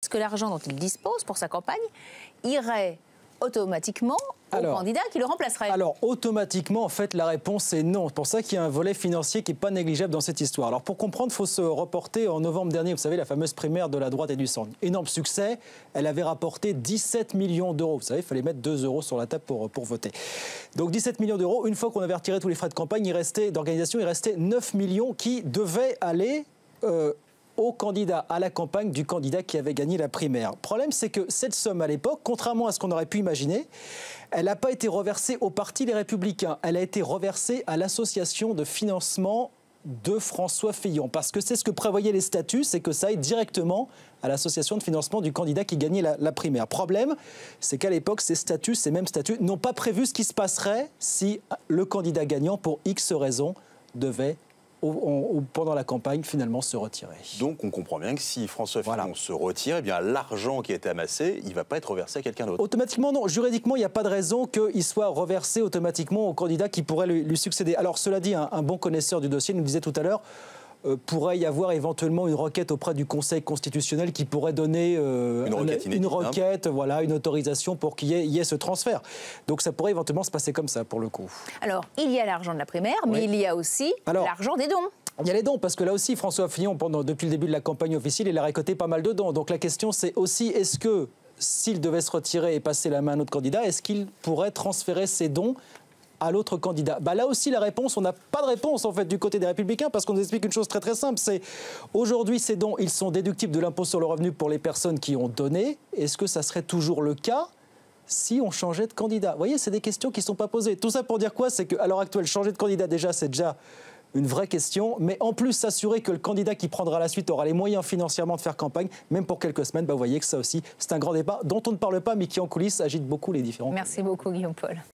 est-ce que l'argent dont il dispose pour sa campagne irait automatiquement au candidat qui le remplacerait? Alors, automatiquement, en fait, la réponse est non. C'est pour ça qu'il y a un volet financier qui n'est pas négligeable dans cette histoire. Alors, pour comprendre, il faut se reporter en novembre dernier. Vous savez, la fameuse primaire de la droite et du centre. Énorme succès. Elle avait rapporté 17 millions d'euros. Vous savez, il fallait mettre 2 euros sur la table pour voter. Donc, 17 millions d'euros. Une fois qu'on avait retiré tous les frais de campagne, d'organisation, il restait 9 millions qui devaient aller au candidat, à la campagne du candidat qui avait gagné la primaire. Le problème, c'est que cette somme, à l'époque, contrairement à ce qu'on aurait pu imaginer, elle n'a pas été reversée au parti Les Républicains. Elle a été reversée à l'association de financement de François Fillon. Parce que c'est ce que prévoyaient les statuts, c'est que ça aille directement à l'association de financement du candidat qui gagnait la primaire. Problème, c'est qu'à l'époque, ces mêmes statuts, n'ont pas prévu ce qui se passerait si le candidat gagnant, pour X raisons, devait pendant la campagne, finalement, se retirer. Donc, on comprend bien que si François Fillon se retire, eh bien, l'argent qui a été amassé, il ne va pas être reversé à quelqu'un d'autre. Automatiquement, non. Juridiquement, il n'y a pas de raison qu'il soit reversé automatiquement au candidat qui pourrait lui succéder. Alors, cela dit, un bon connaisseur du dossier nous disait tout à l'heure, pourrait y avoir éventuellement une requête auprès du Conseil constitutionnel qui pourrait donner une requête, voilà, une autorisation pour qu'il y ait ce transfert. Donc ça pourrait éventuellement se passer comme ça, pour le coup. Alors, il y a l'argent de la primaire, mais il y a aussi l'argent des dons. Il y a les dons, parce que là aussi, François Fillon, depuis le début de la campagne officielle, il a récolté pas mal de dons. Donc la question, c'est aussi, est-ce que, s'il devait se retirer et passer la main à un autre candidat, est-ce qu'il pourrait transférer ses dons à l'autre candidat? Là aussi, la réponse, on n'a pas de réponse en fait du côté des Républicains, parce qu'on nous explique une chose très très simple, c'est aujourd'hui ces dons, ils sont déductibles de l'impôt sur le revenu pour les personnes qui ont donné. Est-ce que ça serait toujours le cas si on changeait de candidat? Vous voyez, c'est des questions qui ne sont pas posées. Tout ça pour dire quoi? C'est qu'à l'heure actuelle, changer de candidat, c'est déjà une vraie question, mais en plus s'assurer que le candidat qui prendra la suite aura les moyens financièrement de faire campagne, même pour quelques semaines, vous voyez que ça aussi, c'est un grand débat dont on ne parle pas, mais qui en coulisses agite beaucoup les différents. Merci beaucoup Guillaume Paul.